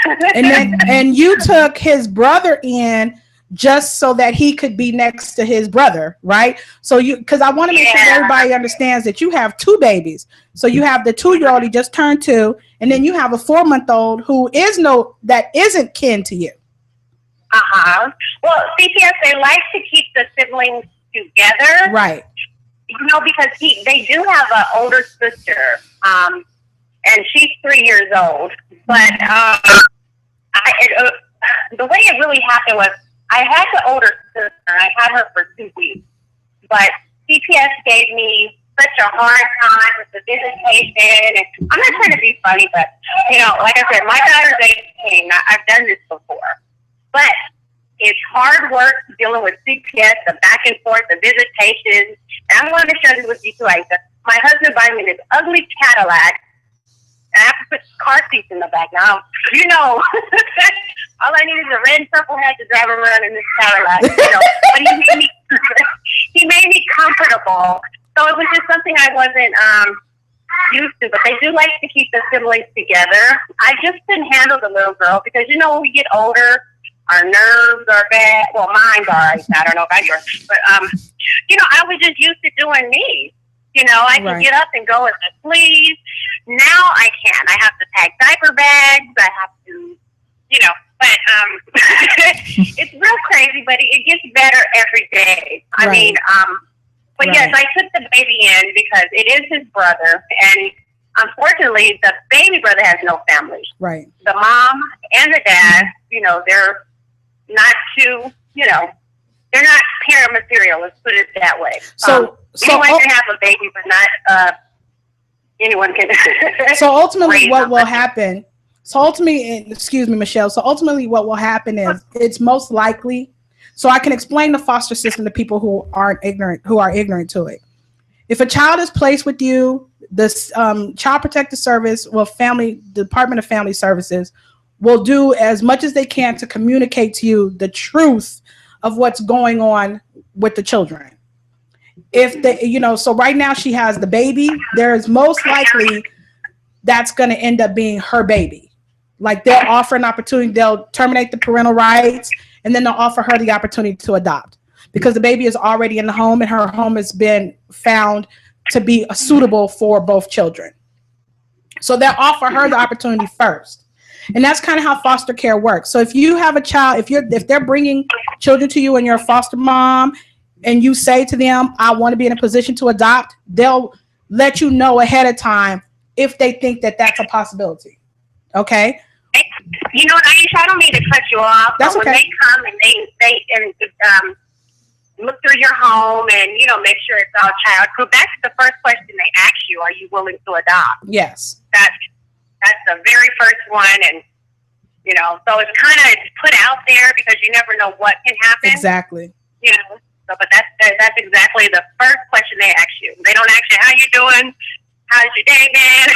and you took his brother in just so that he could be next to his brother, right? So because I want to make sure everybody understands that you have 2 babies. So you have the 2-year-old, he just turned 2, and then you have a 4-month-old who that isn't kin to you. Well, CPS, they like to keep the siblings together, right? You know, because they do have an older sister, and she's 3 years old. But the way it really happened was, I had the older sister. I had her for 2 weeks, but CPS gave me such a hard time with the visitation. And I'm not trying to be funny, but, you know, like I said, my daughter's 18. I've done this before, but it's hard work dealing with CPS, the back and forth, the visitations. And I'm going to share this with you too, A'Esha. My husband bought me this ugly Cadillac. I have to put car seats in the back now. You know, all I need is a red and purple hat to drive around in this Cadillac. You know, but he made me comfortable. So it was just something I wasn't used to. But they do like to keep the siblings together. I just couldn't handle the little girl because, you know, when we get older, our nerves are bad. Well, mine are. I don't know about yours, but you know, I was just used to doing me. You know, I can get up and go as I please. Now I can't. I have to pack diaper bags. I have to, you know, But it's real crazy, but it gets better every day. I Right. mean, but Right. yes, I took the baby in because it is his brother, and unfortunately, the baby brother has no family. Right. The mom and the dad, they're not too, they're not parent material. Let's put it that way. So anyone can have a baby, but not anyone can. So ultimately, raise what them. will happen? So ultimately, excuse me, Michelle. So ultimately, what will happen is it's most likely. So I can explain the foster system to people who are ignorant to it. If a child is placed with you, this Child Protective Service, Department of Family Services, will do as much as they can to communicate to you the truth of what's going on with the children. If they, so right now she has the baby, there is most likely that's going to end up being her baby. Like they'll offer an opportunity, they'll terminate the parental rights, and then they'll offer her the opportunity to adopt because the baby is already in the home and her home has been found to be suitable for both children. So they'll offer her the opportunity first. And that's kind of how foster care works. So if you have a child, if they're bringing children to you and you're a foster mom and you say to them, I want to be in a position to adopt, they'll let you know ahead of time if they think that that's a possibility. Okay? You know what, A'Esha, I don't mean to cut you off, That's but when okay. they come and they look through your home and, make sure it's all child-proof, that's the first question they ask you, are you willing to adopt? Yes. That's the very first one, and, so it's kind of put out there because you never know what can happen. Exactly. So, but that's exactly the first question they ask you. They don't ask you, how you doing? How's your day been?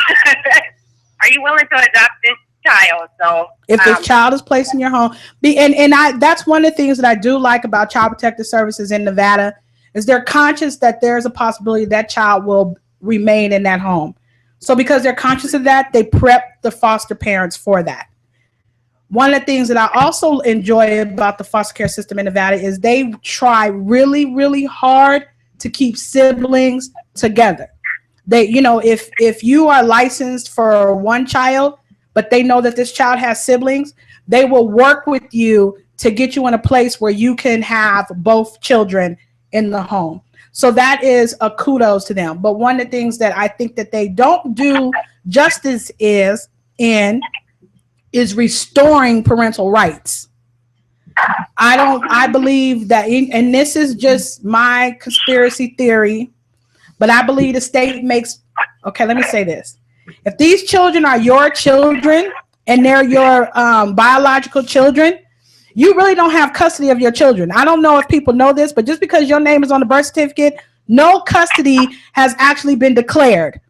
Are you willing to adopt this child? So if this child is placed in your home, that's one of the things that I do like about Child Protective Services in Nevada is they're conscious that there's a possibility that child will remain in that home. So because they're conscious of that, they prep the foster parents for that. One of the things that I also enjoy about the foster care system in Nevada is they try really, really hard to keep siblings together. They, if you are licensed for one child, but they know that this child has siblings, they will work with you to get you in a place where you can have both children in the home. So that is a kudos to them. But one of the things that I think that they don't do justice is restoring parental rights. I believe that, and this is just my conspiracy theory, but I believe the state okay, let me say this. If these children are your children and they're your biological children, you really don't have custody of your children. I don't know if people know this, but just because your name is on the birth certificate, no custody has actually been declared.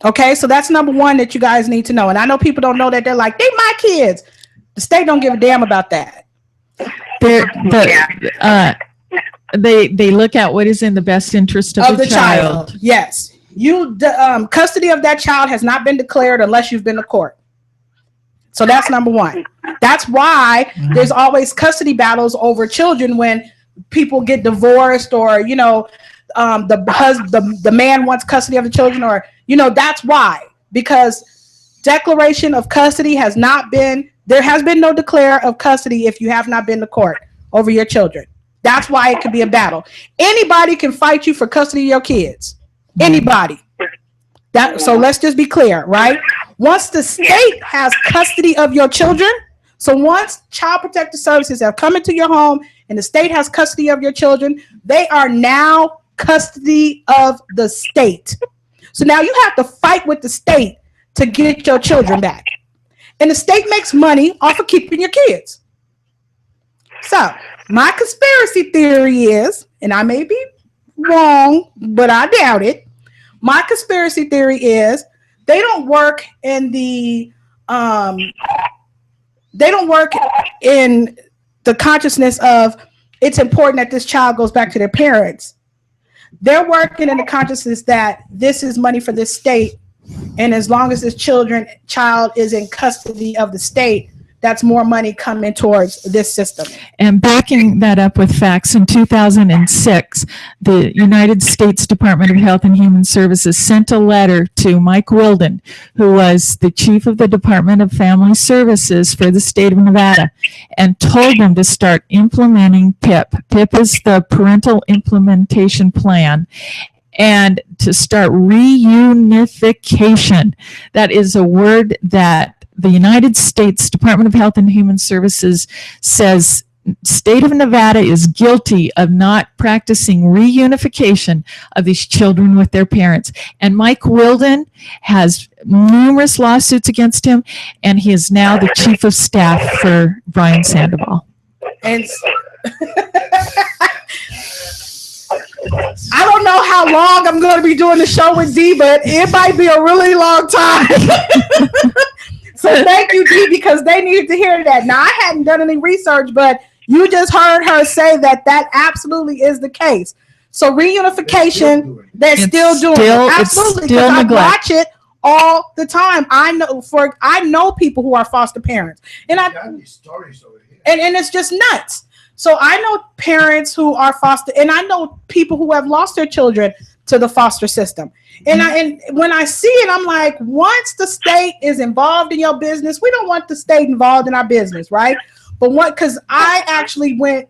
Okay, so that's number one that you guys need to know. And I know people don't know that. They're like, they my kids. The state don't give a damn about that. They look at what is in the best interest of the child. Yes. Custody of that child has not been declared unless you've been to court. So that's number one. That's why there's always custody battles over children when people get divorced or, the man wants custody of the children or, that's why. Because declaration of custody there has been no declare of custody if you have not been to court over your children. That's why it could be a battle. Anybody can fight you for custody of your kids. Anybody. So let's just be clear, right? Once the state has custody of your children, so once Child Protective Services have come into your home and the state has custody of your children, they are now custody of the state. So now you have to fight with the state to get your children back. And the state makes money off of keeping your kids. So my conspiracy theory is, and I may be wrong, but I doubt it. My conspiracy theory is they don't work in the consciousness of it's important that this child goes back to their parents. They're working in the consciousness that this is money for this state, and as long as this child is in custody of the state, that's more money coming towards this system. And backing that up with facts, in 2006, the United States Department of Health and Human Services sent a letter to Mike Wilden, who was the chief of the Department of Family Services for the state of Nevada, and told them to start implementing PIP. PIP is the Parental Implementation Plan, and to start reunification. That is a word that the United States Department of Health and Human Services says state of Nevada is guilty of not practicing reunification of these children with their parents. And Mike Wilden has numerous lawsuits against him, and he is now the chief of staff for Brian Sandoval. And I don't know how long I'm going to be doing the show with Dee, but it might be a really long time. So thank you, Dee, because they needed to hear that. Now, I hadn't done any research, but you just heard her say that absolutely is the case. So reunification, they're still doing it. Absolutely, because I watch it all the time. I know people who are foster parents, and and it's just nuts. So I know parents who are foster, and I know people who have lost their children to the foster system. And when I see it, I'm like, once the state is involved in your business, we don't want the state involved in our business, right? But because I actually went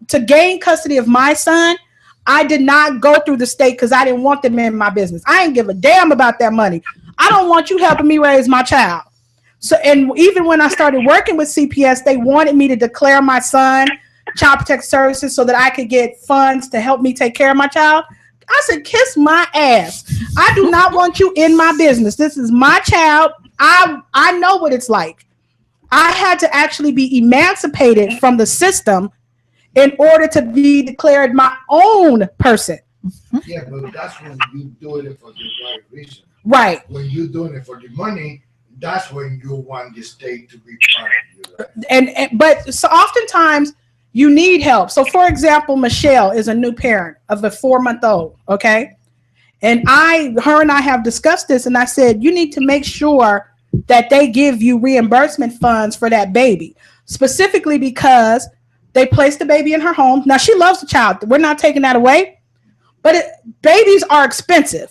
to gain custody of my son, I did not go through the state because I didn't want them in my business. I ain't give a damn about that money. I don't want you helping me raise my child. So, and even when I started working with CPS, they wanted me to declare my son Child Protective Services so that I could get funds to help me take care of my child. I said, kiss my ass. I do not want you in my business. This is my child. I know what it's like. I had to actually be emancipated from the system in order to be declared my own person. Yeah, but that's when you doing it for the right reason. Right. When you're doing it for the money, that's when you want the state to be part of you. Right? But so oftentimes you need help. So for example, Michelle is a new parent of a 4-month-old. Okay. And her and I have discussed this, and I said, you need to make sure that they give you reimbursement funds for that baby, specifically because they placed the baby in her home. Now she loves the child. We're not taking that away, but babies are expensive.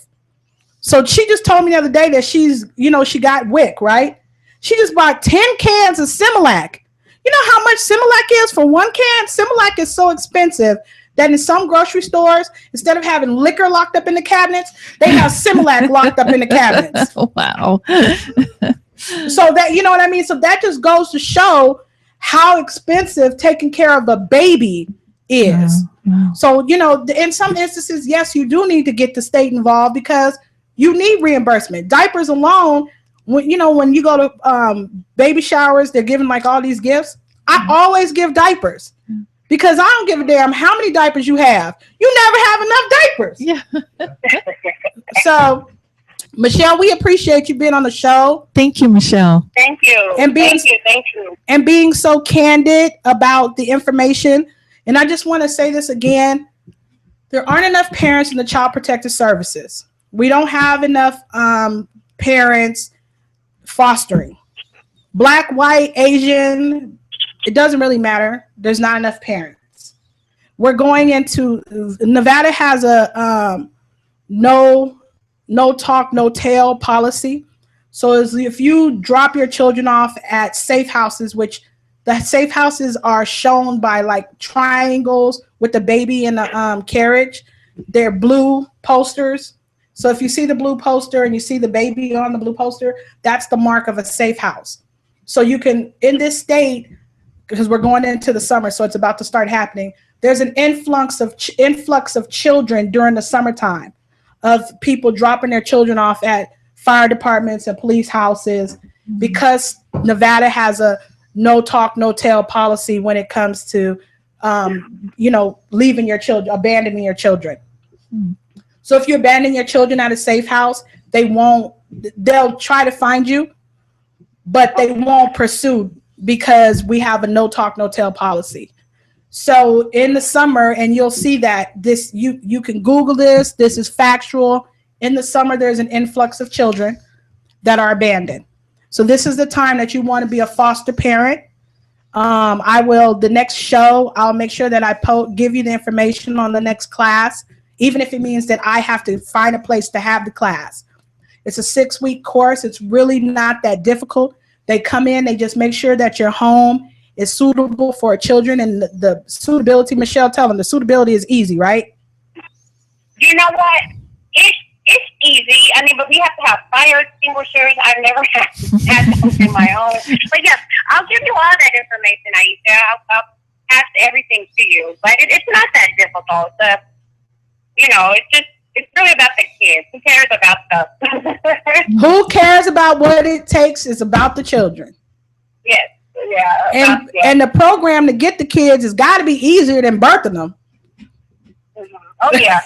So she just told me the other day that she got WIC, right? She just bought 10 cans of Similac. You know how much Similac is for one can? Similac is so expensive that in some grocery stores, instead of having liquor locked up in the cabinets, they have Similac locked up in the cabinets. Wow. So that, you know what I mean? So that just goes to show how expensive taking care of a baby is. Wow. So, in some instances, yes, you do need to get the state involved because you need reimbursement. Diapers alone, when you go to baby showers, they're giving like all these gifts. I always give diapers because I don't give a damn how many diapers you have. You never have enough diapers. Yeah. So, Michelle, we appreciate you being on the show. Thank you, Michelle. Thank you. And Thank you. And being so candid about the information. And I just want to say this again. There aren't enough parents in the Child Protective Services. We don't have enough parents fostering. Black, white, Asian, it doesn't really matter. There's not enough parents. We're going into, Nevada has a no talk, no tell policy. So if you drop your children off at safe houses, which the safe houses are shown by like triangles with the baby in the carriage, they're blue posters. So if you see the blue poster and you see the baby on the blue poster, that's the mark of a safe house. So you can, in this state, because we're going into the summer, so it's about to start happening, there's an influx of children during the summertime of people dropping their children off at fire departments and police houses because Nevada has a no talk, no tell policy when it comes to, leaving your children, abandoning your children. So if you abandon your children at a safe house, they'll try to find you, but they won't pursue because we have a no talk, no tell policy. So in the summer, and you'll see that this, you can Google this is factual. In the summer, there's an influx of children that are abandoned. So this is the time that you want to be a foster parent. The next show, I'll make sure that I give you the information on the next class, even if it means that I have to find a place to have the class. It's a 6-week course. It's really not that difficult. They come in, they just make sure that your home is suitable for children, and the suitability, Michelle, tell them the suitability is easy, right? You know what? It's easy. I mean, but we have to have fire extinguishers. I've never had those in my own. But yes, I'll give you all that information, A'Esha. I'll pass everything to you. But it's not that difficult. It's really about the kids. Who cares about stuff? Who cares about what it takes? It's about the children. Yes. Yeah. And the program to get the kids has got to be easier than birthing them. Mm-hmm. Oh, yeah.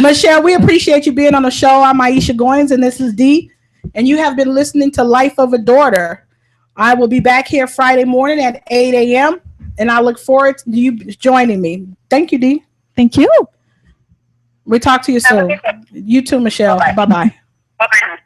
Michelle, we appreciate you being on the show. I'm A'Esha Goins, and this is Dee, and you have been listening to Life of a Daughter. I will be back here Friday morning at 8 a.m., and I look forward to you joining me. Thank you, Dee. Thank you. We'll talk to you soon. You too, Michelle. Bye-bye. Bye-bye.